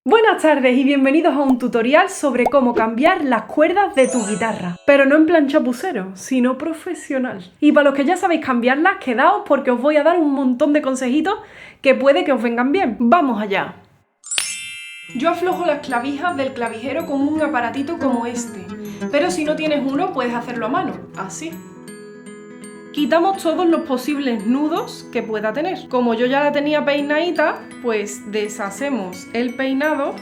Buenas tardes y bienvenidos a un tutorial sobre cómo cambiar las cuerdas de tu guitarra. Pero no en plan chapucero, sino profesional. Y para los que ya sabéis cambiarlas, quedaos porque os voy a dar un montón de consejitos que puede que os vengan bien. ¡Vamos allá! Yo aflojo las clavijas del clavijero con un aparatito como este. Pero si no tienes uno, puedes hacerlo a mano, así. Quitamos todos los posibles nudos que pueda tener. Como yo ya la tenía peinadita, pues deshacemos el peinado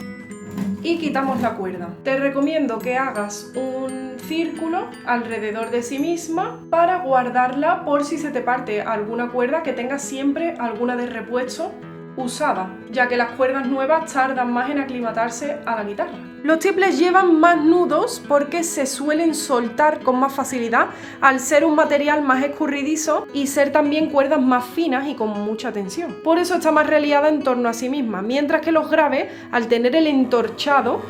y quitamos la cuerda. Te recomiendo que hagas un círculo alrededor de sí misma para guardarla por si se te parte alguna cuerda, que tengas siempre alguna de repuesto usada, ya que las cuerdas nuevas tardan más en aclimatarse a la guitarra. Los triples llevan más nudos porque se suelen soltar con más facilidad al ser un material más escurridizo y ser también cuerdas más finas y con mucha tensión. Por eso está más reliada en torno a sí misma, mientras que los graves, al tener el entorchado,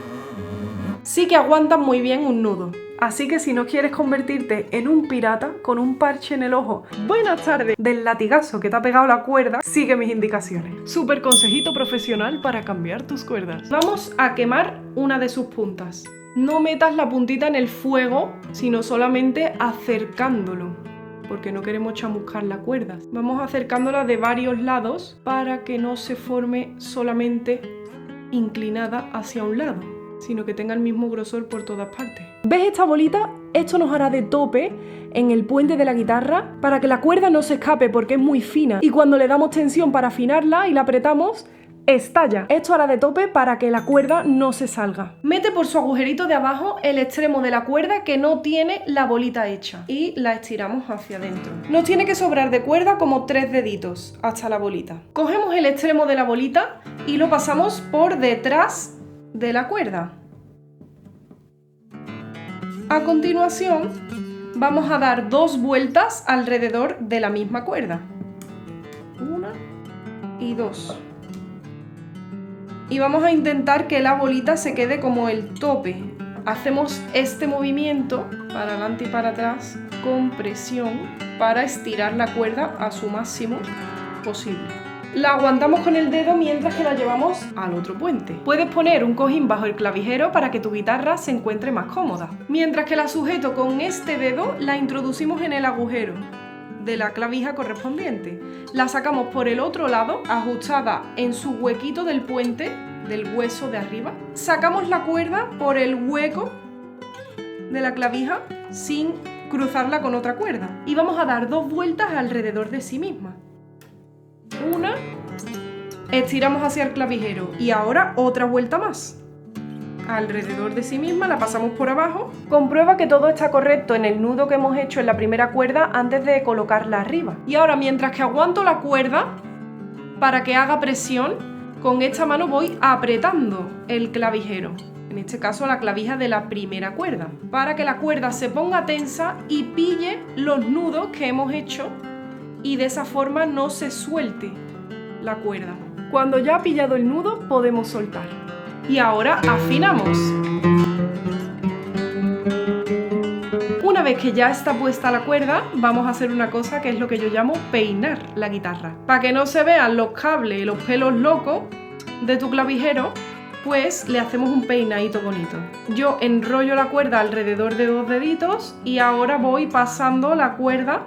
sí que aguantan muy bien un nudo. Así que si no quieres convertirte en un pirata con un parche en el ojo, buenas tardes, del latigazo que te ha pegado la cuerda, sigue mis indicaciones. Súper consejito profesional para cambiar tus cuerdas. Vamos a quemar una de sus puntas. No metas la puntita en el fuego, sino solamente acercándolo, porque no queremos chamuscar la cuerda. Vamos acercándola de varios lados para que no se forme solamente inclinada hacia un lado, sino que tenga el mismo grosor por todas partes. ¿Ves esta bolita? Esto nos hará de tope en el puente de la guitarra para que la cuerda no se escape porque es muy fina y cuando le damos tensión para afinarla y la apretamos, estalla. Esto hará de tope para que la cuerda no se salga. Mete por su agujerito de abajo el extremo de la cuerda que no tiene la bolita hecha y la estiramos hacia adentro. Nos tiene que sobrar de cuerda como 3 deditos hasta la bolita. Cogemos el extremo de la bolita y lo pasamos por detrás de la cuerda. A continuación, vamos a dar 2 vueltas alrededor de la misma cuerda. 1 y 2. Y vamos a intentar que la bolita se quede como el tope. Hacemos este movimiento para adelante y para atrás con presión para estirar la cuerda a su máximo posible. La aguantamos con el dedo mientras que la llevamos al otro puente. Puedes poner un cojín bajo el clavijero para que tu guitarra se encuentre más cómoda. Mientras que la sujeto con este dedo, la introducimos en el agujero de la clavija correspondiente. La sacamos por el otro lado, ajustada en su huequito del puente, del hueso de arriba. Sacamos la cuerda por el hueco de la clavija sin cruzarla con otra cuerda. Y vamos a dar 2 vueltas alrededor de sí misma. Una, estiramos hacia el clavijero y ahora otra vuelta más. Alrededor de sí misma, la pasamos por abajo. Comprueba que todo está correcto en el nudo que hemos hecho en la primera cuerda antes de colocarla arriba. Y ahora, mientras que aguanto la cuerda para que haga presión, con esta mano voy apretando el clavijero. En este caso la clavija de la primera cuerda, para que la cuerda se ponga tensa y pille los nudos que hemos hecho y de esa forma no se suelte la cuerda. Cuando ya ha pillado el nudo, podemos soltar. Y ahora afinamos. Una vez que ya está puesta la cuerda, vamos a hacer una cosa que es lo que yo llamo peinar la guitarra. Para que no se vean los cables y los pelos locos de tu clavijero, pues le hacemos un peinadito bonito. Yo enrollo la cuerda alrededor de 2 deditos y ahora voy pasando la cuerda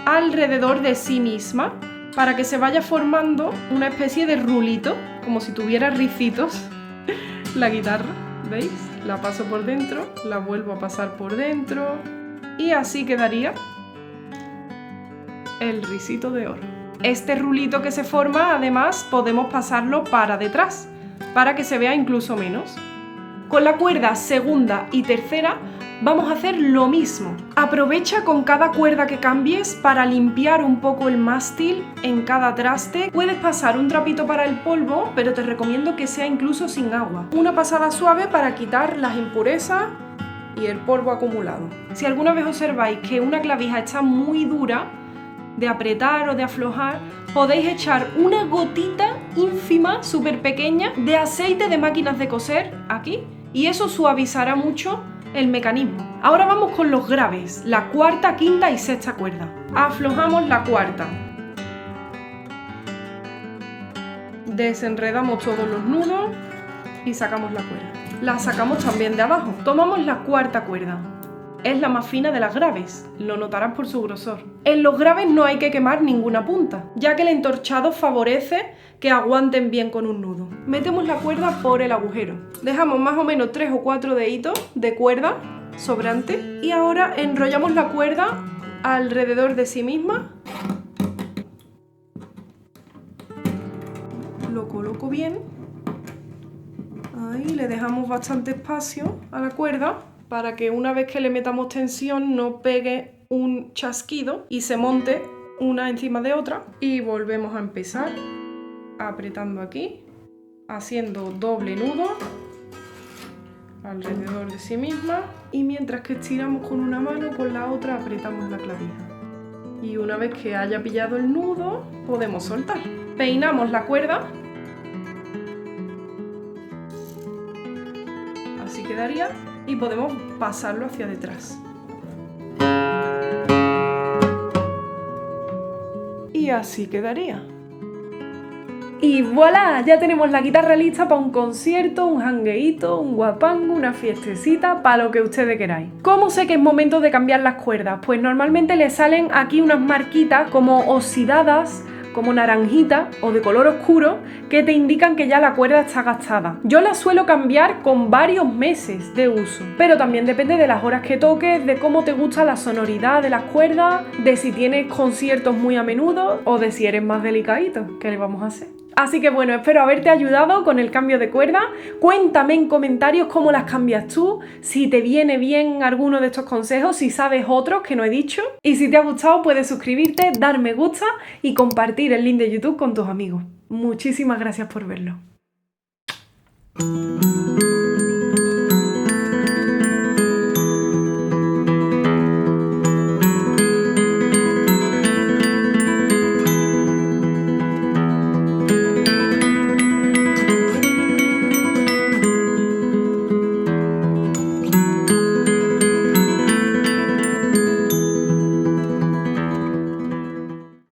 alrededor de sí misma para que se vaya formando una especie de rulito, como si tuviera ricitos la guitarra. ¿Veis? La paso por dentro, la vuelvo a pasar por dentro y así quedaría el risito de oro. Este rulito que se forma, además, podemos pasarlo para detrás para que se vea incluso menos. Con la cuerda segunda y tercera vamos a hacer lo mismo. Aprovecha con cada cuerda que cambies para limpiar un poco el mástil en cada traste. Puedes pasar un trapito para el polvo, pero te recomiendo que sea incluso sin agua. Una pasada suave para quitar las impurezas y el polvo acumulado. Si alguna vez observáis que una clavija está muy dura de apretar o de aflojar, podéis echar una gotita ínfima, súper pequeña, de aceite de máquinas de coser aquí y eso suavizará mucho el mecanismo. Ahora vamos con los graves, la cuarta, quinta y sexta cuerda. Aflojamos la cuarta. Desenredamos todos los nudos y sacamos la cuerda. La sacamos también de abajo. Tomamos la cuarta cuerda. Es la más fina de las graves, lo notarás por su grosor. En los graves no hay que quemar ninguna punta, ya que el entorchado favorece que aguanten bien con un nudo. Metemos la cuerda por el agujero. Dejamos más o menos 3 o 4 deditos de cuerda sobrante y ahora enrollamos la cuerda alrededor de sí misma. Lo coloco bien. Ahí le dejamos bastante espacio a la cuerda para que una vez que le metamos tensión no pegue un chasquido y se monte una encima de otra. Y volvemos a empezar apretando aquí, haciendo doble nudo alrededor de sí misma y mientras que estiramos con una mano, con la otra apretamos la clavija. Y una vez que haya pillado el nudo, podemos soltar. Peinamos la cuerda. Así quedaría. Y podemos pasarlo hacia detrás. Y así quedaría. Y voilà, ya tenemos la guitarra lista para un concierto, un jangueíto, un guapango, una fiestecita, para lo que ustedes queráis. ¿Cómo sé que es momento de cambiar las cuerdas? Pues normalmente le salen aquí unas marquitas como oxidadas, como naranjita o de color oscuro, que te indican que ya la cuerda está gastada. Yo la suelo cambiar con varios meses de uso, pero también depende de las horas que toques, de cómo te gusta la sonoridad de las cuerdas, de si tienes conciertos muy a menudo o de si eres más delicadito. ¿Qué le vamos a hacer? Así que bueno, espero haberte ayudado con el cambio de cuerda. Cuéntame en comentarios cómo las cambias tú, si te viene bien alguno de estos consejos, si sabes otros que no he dicho. Y si te ha gustado puedes suscribirte, dar me gusta y compartir el link de YouTube con tus amigos. Muchísimas gracias por verlo.